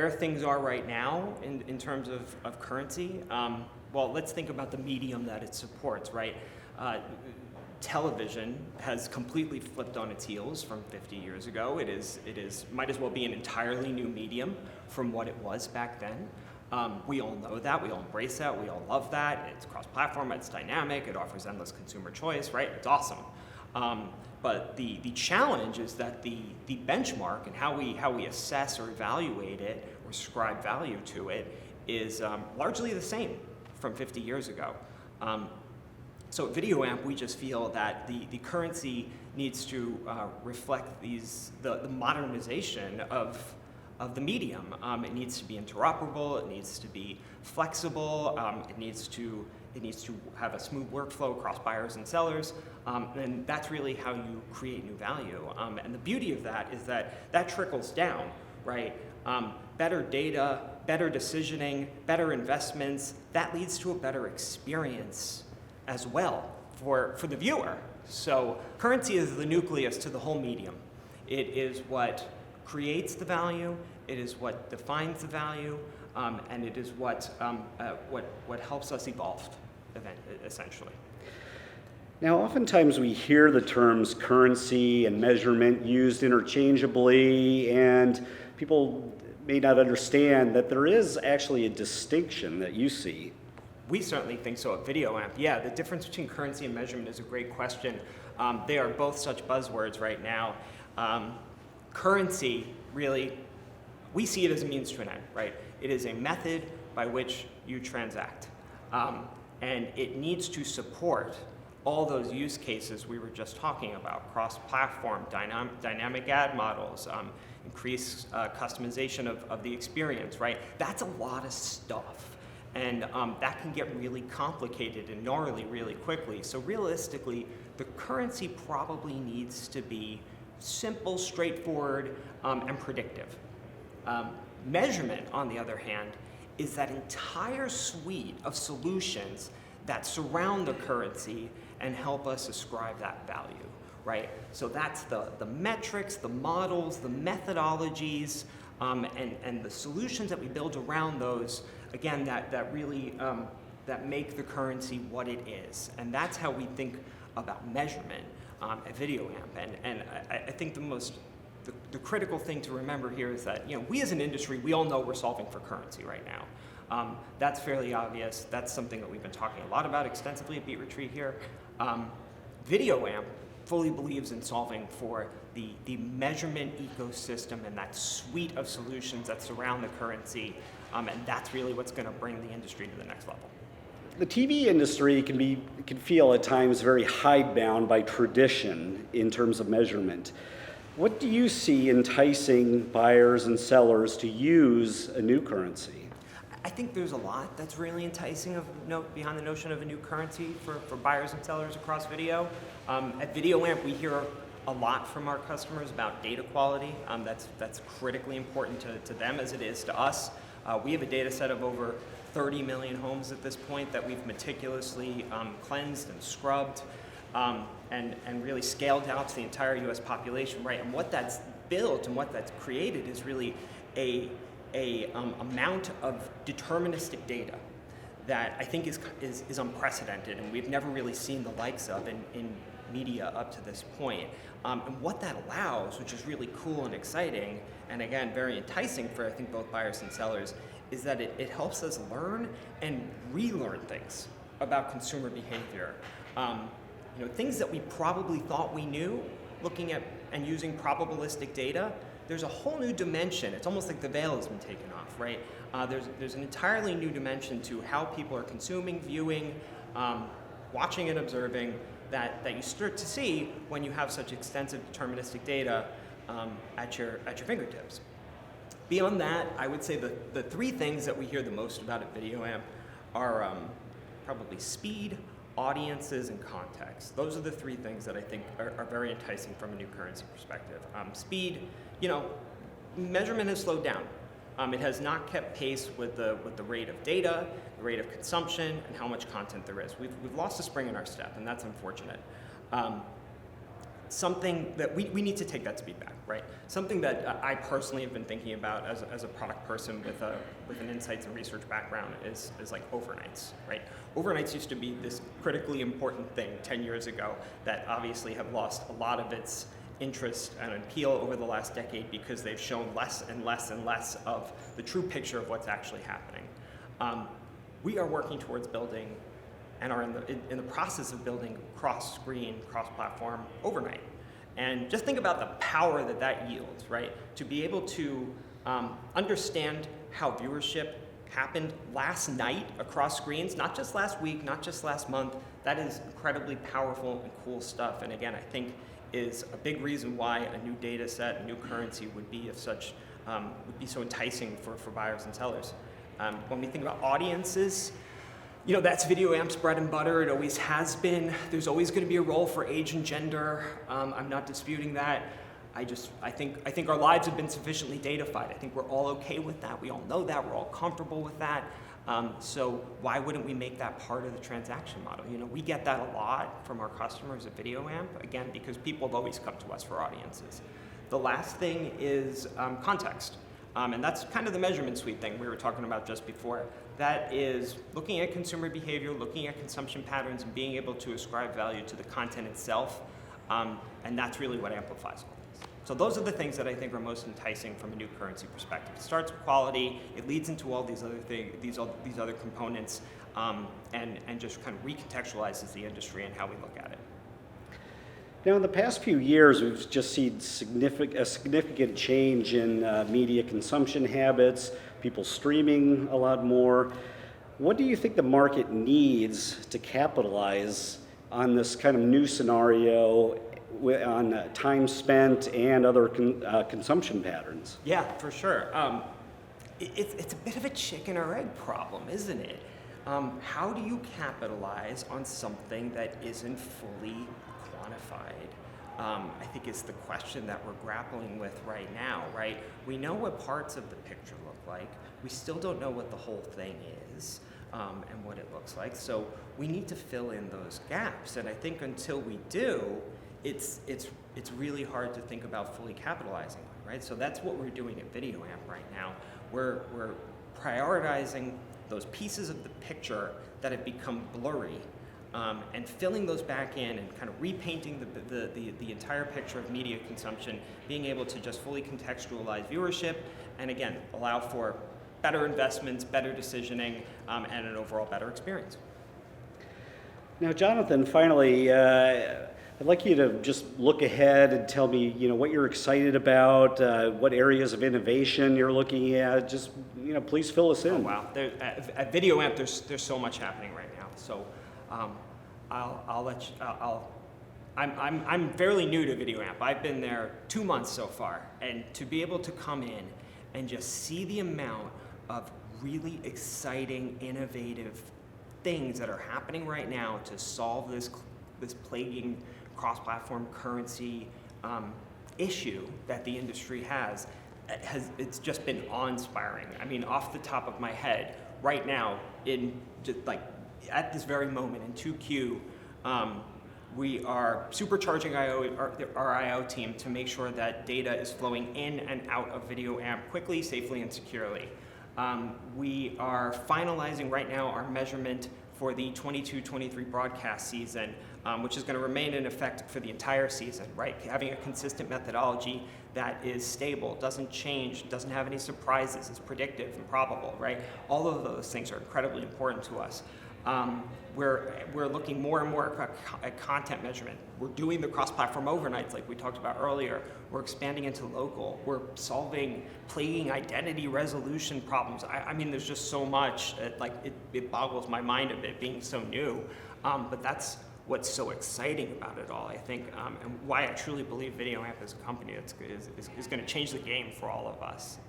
where things are right now in terms of currency, well, let's think about the medium that it supports, right? Television has completely flipped on its heels from 50 years ago. It might as well be an entirely new medium from what it was back then. We all know that, we all embrace that, we all love that. It's cross-platform, it's dynamic, it offers endless consumer choice, right? It's awesome. But the challenge is that the benchmark and how we assess or evaluate it or ascribe value to it is largely the same from 50 years ago. So at VideoAmp, we just feel that the currency needs to reflect the modernization of the medium. It needs to be interoperable, it needs to be flexible, it needs to have a smooth workflow across buyers and sellers, and that's really how you create new value. And the beauty of that is that trickles down, right? Better data, better decisioning, better investments, that leads to a better experience as well for the viewer. So currency is the nucleus to the whole medium. It is what creates the value, it is what defines the value, and it is what helps us evolve, essentially. Now, oftentimes we hear the terms currency and measurement used interchangeably, and people may not understand that there is actually a distinction that you see. We certainly think so at VideoAmp. Yeah, the difference between currency and measurement is a great question. They are both such buzzwords right now. Currency, really, we see it as a means to an end, right? It is a method by which you transact. And it needs to support all those use cases we were just talking about: cross-platform, dynamic ad models, increased customization of the experience, right? That's a lot of stuff. And that can get really complicated and gnarly really quickly. So realistically, the currency probably needs to be simple, straightforward, and predictive. Measurement, on the other hand, is that entire suite of solutions that surround the currency and help us ascribe that value, right? So that's the metrics, the models, the methodologies, and the solutions that we build around those, again, that really that make the currency what it is. And that's how we think about measurement at VideoAmp. And I think the critical thing to remember here is that, we as an industry, we all know we're solving for currency right now. That's fairly obvious. That's something that we've been talking a lot about extensively at Beet Retreat here. VideoAmp fully believes in solving for the measurement ecosystem and that suite of solutions that surround the currency, and that's really what's going to bring the industry to the next level. The TV industry can feel at times very hidebound by tradition in terms of measurement. What do you see enticing buyers and sellers to use a new currency? I think there's a lot that's really enticing behind the notion of a new currency for buyers and sellers across video. At VideoAmp, we hear a lot from our customers about data quality. That's critically important to them as it is to us. We have a data set of over 30 million homes at this point that we've meticulously cleansed and scrubbed and really scaled out to the entire US population, right? And what that's built and what that's created is really a amount of deterministic data that I think is unprecedented, and we've never really seen the likes of in media up to this point. And what that allows, which is really cool and exciting, and again, very enticing for I think both buyers and sellers, is that it helps us learn and relearn things about consumer behavior. Things that we probably thought we knew, looking at and using probabilistic data, there's a whole new dimension. It's almost like the veil has been taken off, right? There's an entirely new dimension to how people are consuming, viewing, watching and observing that you start to see when you have such extensive deterministic data at your fingertips. Beyond that, I would say the three things that we hear the most about at VideoAmp are probably speed, audiences, and context. Those are the three things that I think are very enticing from a new currency perspective. Speed, measurement has slowed down. It has not kept pace with the rate of data, the rate of consumption, and how much content there is. We've lost a spring in our step, and that's unfortunate. something that we need to take that speed back, right? Something that I personally have been thinking about as a product person with an insights and research background is like overnights, right? Overnights used to be this critically important thing 10 years ago that obviously have lost a lot of its interest and appeal over the last decade because they've shown less and less and less of the true picture of what's actually happening. We are working towards building and are in the process of building cross-screen, cross-platform overnight. And just think about the power that yields, right? To be able to understand how viewership happened last night across screens, not just last week, not just last month, that is incredibly powerful and cool stuff. And again, I think is a big reason why a new data set, a new currency would be so enticing for buyers and sellers. When we think about audiences, that's VideoAmp's bread and butter. It always has been. There's always going to be a role for age and gender. I'm not disputing that. I think our lives have been sufficiently datafied. I think we're all okay with that. We all know that. We're all comfortable with that. So why wouldn't we make that part of the transaction model? We get that a lot from our customers at VideoAmp, again, because people have always come to us for audiences. The last thing is context. And that's kind of the measurement suite thing we were talking about just before. That is looking at consumer behavior, looking at consumption patterns, and being able to ascribe value to the content itself. And that's really what amplifies all this. So those are the things that I think are most enticing from a new currency perspective. It starts with quality, it leads into all these other things, these other components, and just kind of recontextualizes the industry and how we look at it. Now, in the past few years, we've just seen a significant change in media consumption habits, people streaming a lot more. What do you think the market needs to capitalize on this kind of new scenario on time spent and other consumption patterns? Yeah, for sure. It's a bit of a chicken or egg problem, isn't it? How do you capitalize on something that isn't fully quantified? I think it's the question that we're grappling with right now, right? We know what parts of the picture look like. We still don't know what the whole thing is and what it looks like. So we need to fill in those gaps. And I think until we do, it's really hard to think about fully capitalizing on, right? So that's what we're doing at VideoAmp right now. We're prioritizing those pieces of the picture that have become blurry and filling those back in and kind of repainting the entire picture of media consumption, being able to just fully contextualize viewership, and again, allow for better investments, better decisioning, and an overall better experience. Now, Jonathan, finally, I'd like you to just look ahead and tell me, what you're excited about, what areas of innovation you're looking at. Just, please fill us in. Oh, wow. At VideoAmp, there's so much happening right now. So I'll let you. I'm fairly new to VideoAmp. I've been there 2 months so far, and to be able to come in and just see the amount of really exciting, innovative things that are happening right now to solve this plaguing cross-platform currency issue that the industry has, it's just been awe-inspiring. I mean, off the top of my head, right now, at this very moment in 2Q, we are supercharging our IO team to make sure that data is flowing in and out of VideoAmp quickly, safely, and securely. We are finalizing right now our measurement for the 22-23 broadcast season, which is going to remain in effect for the entire season, right? Having a consistent methodology that is stable, doesn't change, doesn't have any surprises, is predictive and probable, right? All of those things are incredibly important to us. We're looking more and more at content measurement. We're doing the cross-platform overnights like we talked about earlier. We're expanding into local. We're solving plaguing identity resolution problems. I mean, there's just so much, it boggles my mind a bit being so new. But that's what's so exciting about it all, I think, and why I truly believe VideoAmp as a company is going to change the game for all of us.